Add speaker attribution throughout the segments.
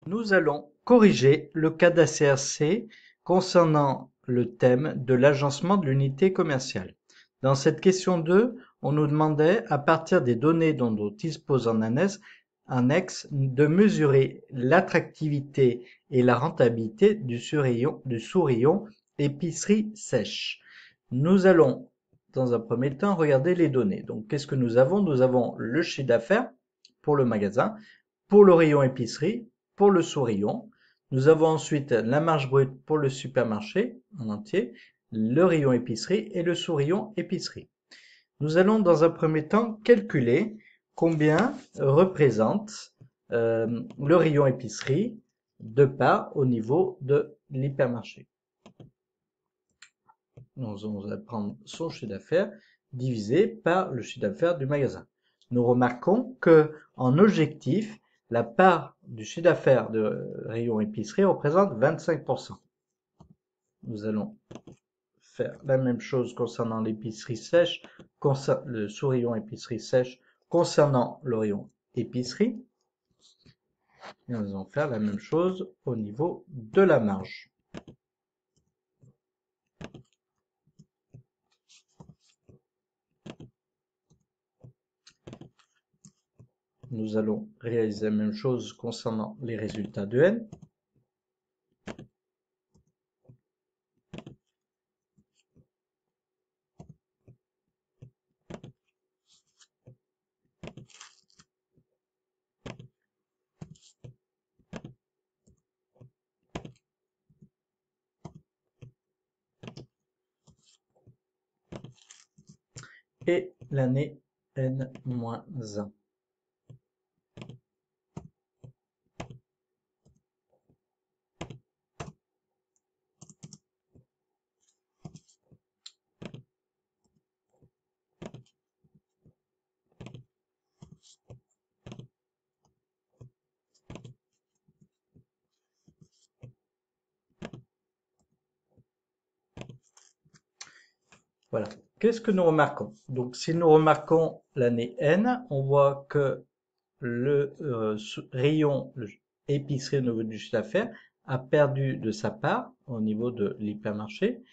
Speaker 1: Nous allons corriger le cas d'ACRC concernant le thème de l'agencement de l'unité commerciale. Dans cette question 2, on nous demandait, à partir des données dont on dispose en annexe, de mesurer l'attractivité et la rentabilité du sous-rayon épicerie sèche. Nous allons, dans un premier temps, regarder les données. Donc, qu'est-ce que nous avons? Nous avons le chiffre d'affaires pour le magasin, pour le rayon épicerie, pour le sous-rayon. Nous avons ensuite la marge brute pour le supermarché en entier, le rayon épicerie et le sous-rayon épicerie. Nous allons dans un premier temps calculer combien représente le rayon épicerie de part au niveau de l'hypermarché. Nous allons prendre son chiffre d'affaires divisé par le chiffre d'affaires du magasin. Nous remarquons que en objectif, la part du chiffre d'affaires de rayon épicerie représente 25%. Nous allons faire la même chose concernant l'épicerie sèche, le sous-rayon épicerie sèche concernant le rayon épicerie. Et nous allons faire la même chose au niveau de la marge. Nous allons réaliser la même chose concernant les résultats de N. Et l'année N-1. Voilà. Qu'est-ce que nous remarquons? Donc, si nous remarquons l'année N, on voit que le rayon épicerie au niveau du chiffre d'affaires a perdu de sa part au niveau de l'hypermarché.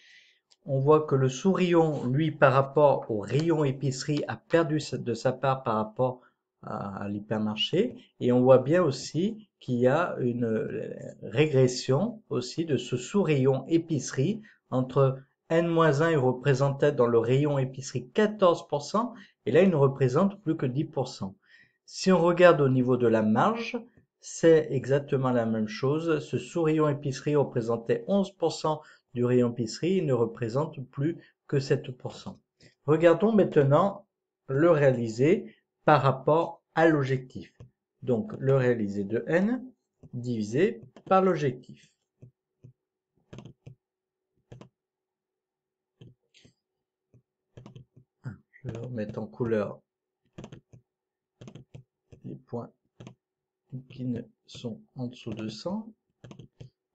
Speaker 1: On voit que le sous-rayon, lui, par rapport au rayon épicerie, a perdu de sa part par rapport à l'hypermarché. Et on voit bien aussi qu'il y a une régression aussi de ce sous-rayon épicerie entre N-1, il représentait dans le rayon épicerie 14%, et là, il ne représente plus que 10%. Si on regarde au niveau de la marge, c'est exactement la même chose. Ce sous-rayon épicerie représentait 11% du rayon épicerie, il ne représente plus que 7%. Regardons maintenant le réalisé par rapport à l'objectif. Donc, le réalisé de N divisé par l'objectif. Je vais remettre en couleur les points qui ne sont en dessous de 100.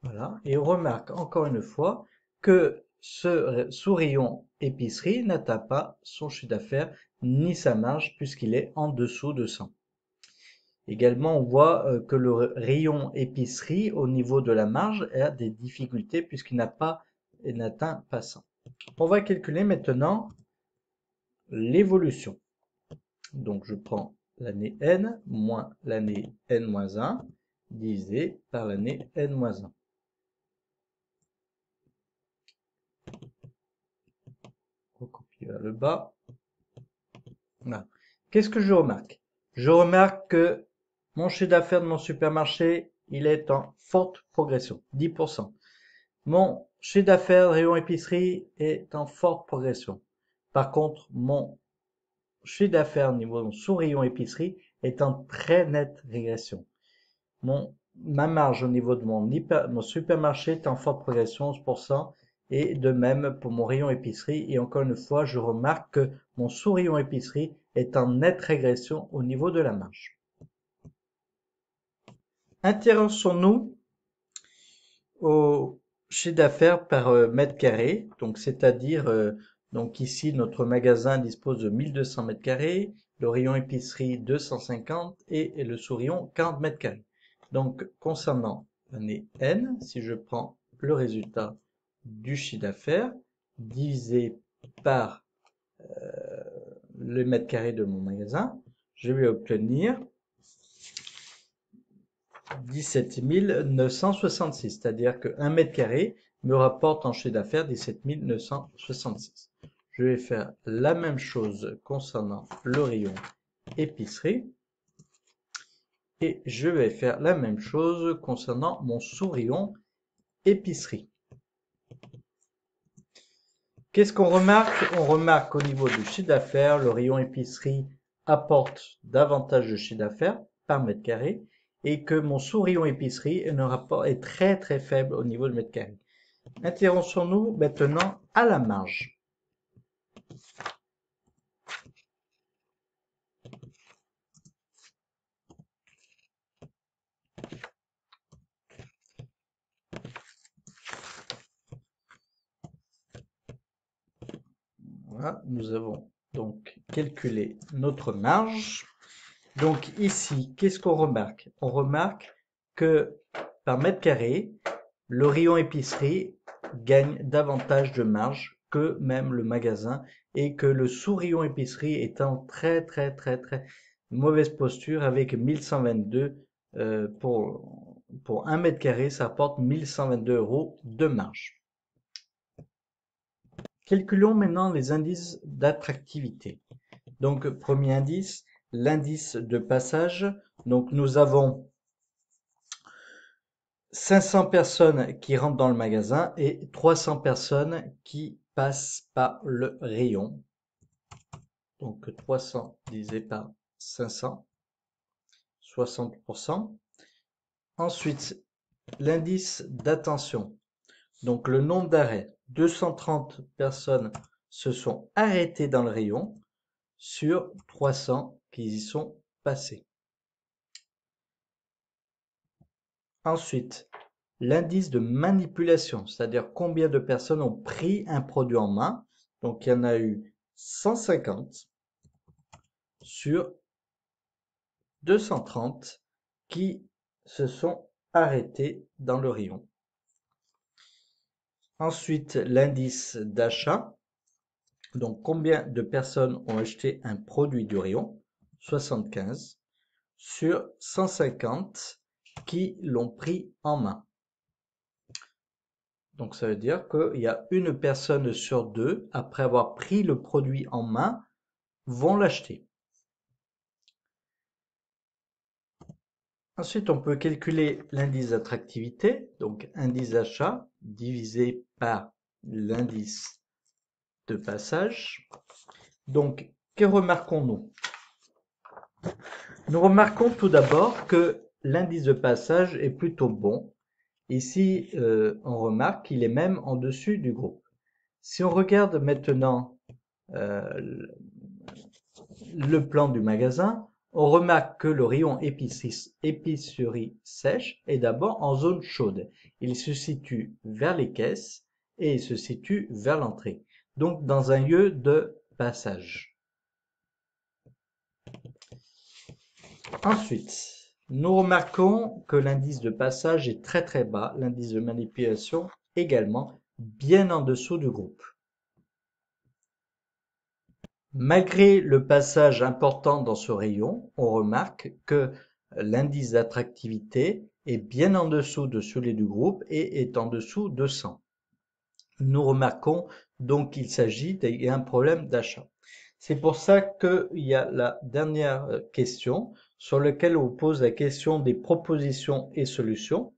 Speaker 1: Voilà. Et on remarque encore une fois que ce sous-rayon épicerie n'atteint pas son chiffre d'affaires ni sa marge puisqu'il est en dessous de 100. Également, on voit que le rayon épicerie au niveau de la marge a des difficultés puisqu'il n'atteint pas 100. On va calculer maintenant l'évolution. Donc, je prends l'année N moins l'année N-1 divisé par l'année N-1. Recopier vers le bas. Voilà. Qu'est-ce que je remarque? Je remarque que mon chiffre d'affaires de mon supermarché, il est en forte progression, 10%. Mon chiffre d'affaires rayon épicerie est en forte progression. Par contre, mon chiffre d'affaires au niveau de mon sous-rayon épicerie est en très nette régression. Ma marge au niveau de mon supermarché est en forte progression, 11%, et de même pour mon rayon épicerie. Et encore une fois, je remarque que mon sous-rayon épicerie est en nette régression au niveau de la marge. Intéressons-nous au chiffre d'affaires par mètre carré, donc c'est-à-dire donc ici notre magasin dispose de 1200 mètres carrés, le rayon épicerie 250 et le sous-rayon 40 mètres carrés. Donc, concernant l'année N, si je prends le résultat du chiffre d'affaires divisé par le mètre carré de mon magasin, je vais obtenir 17 966, c'est-à-dire que 1 mètre carré me rapporte en chiffre d'affaires 17 966. Je vais faire la même chose concernant le rayon épicerie et je vais faire la même chose concernant mon sous-rayon épicerie. Qu'est-ce qu'on remarque? On remarque qu'au niveau du chiffre d'affaires, le rayon épicerie apporte davantage de chiffre d'affaires par mètre carré et que mon sous-rayon épicerie est très très faible au niveau du mètre carré. Intéressons-nous maintenant à la marge. Voilà, nous avons donc calculé notre marge. Donc ici, qu'est-ce qu'on remarque? On remarque que par mètre carré, le rayon épicerie gagne davantage de marge que même le magasin et que le sous-rayon épicerie est en très mauvaise posture avec 1122 pour 1 mètre carré, ça apporte 1122 € de marge. Calculons maintenant les indices d'attractivité. Donc, premier indice, l'indice de passage. Donc, nous avons 500 personnes qui rentrent dans le magasin et 300 personnes qui passent par le rayon. Donc, 300 divisé par 500, 60%. Ensuite, l'indice d'attention. Donc, le nombre d'arrêts. 230 personnes se sont arrêtées dans le rayon sur 300 qui y sont passés. Ensuite, l'indice de manipulation, c'est-à-dire combien de personnes ont pris un produit en main. Donc, il y en a eu 150 sur 230 qui se sont arrêtés dans le rayon. Ensuite, l'indice d'achat. Donc, combien de personnes ont acheté un produit du rayon? 75 sur 150 qui l'ont pris en main. Donc, ça veut dire qu'il y a une personne sur deux, après avoir pris le produit en main, vont l'acheter. Ensuite, on peut calculer l'indice d'attractivité, donc indice d'achat divisé par l'indice de passage. Donc, que remarquons-nous? Nous remarquons tout d'abord que l'indice de passage est plutôt bon. Ici, on remarque qu'il est même en dessus du groupe. Si on regarde maintenant le plan du magasin, on remarque que le rayon épicerie sèche est d'abord en zone chaude. Il se situe vers les caisses et il se situe vers l'entrée, donc dans un lieu de passage. Ensuite, nous remarquons que l'indice de passage est très bas, l'indice de manipulation également, bien en dessous du groupe. Malgré le passage important dans ce rayon, on remarque que l'indice d'attractivité est bien en dessous de celui du groupe et est en dessous de 100. Nous remarquons donc qu'il s'agit d'un problème d'achat. C'est pour ça qu'il y a la dernière question sur laquelle on pose la question des propositions et solutions.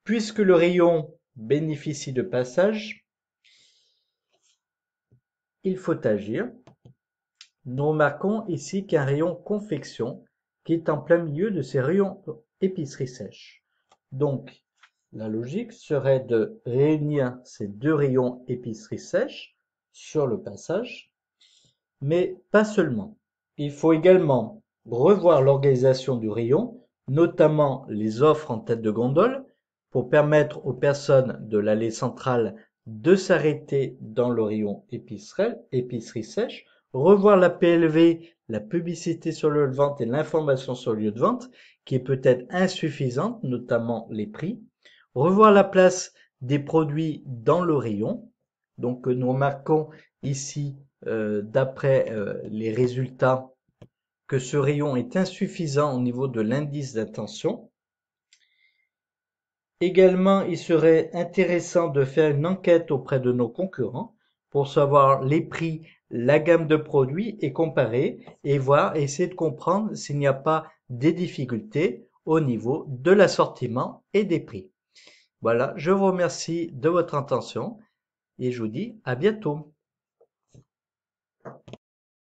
Speaker 1: Puisque le rayon bénéficie de passage, il faut agir. Nous remarquons ici qu'un rayon confection qui est en plein milieu de ces rayons épicerie sèche. Donc, la logique serait de réunir ces deux rayons épicerie sèche sur le passage, mais pas seulement. Il faut également revoir l'organisation du rayon, notamment les offres en tête de gondole, pour permettre aux personnes de l'allée centrale de s'arrêter dans le rayon épicerie sèche, revoir la PLV, la publicité sur le lieu de vente et l'information sur le lieu de vente qui est peut-être insuffisante, notamment les prix. Revoir la place des produits dans le rayon. Donc nous remarquons ici, d'après les résultats, que ce rayon est insuffisant au niveau de l'indice d'intention. Également, il serait intéressant de faire une enquête auprès de nos concurrents pour savoir les prix, la gamme de produits et comparer et voir, essayer de comprendre s'il n'y a pas des difficultés au niveau de l'assortiment et des prix. Voilà, je vous remercie de votre attention et je vous dis à bientôt.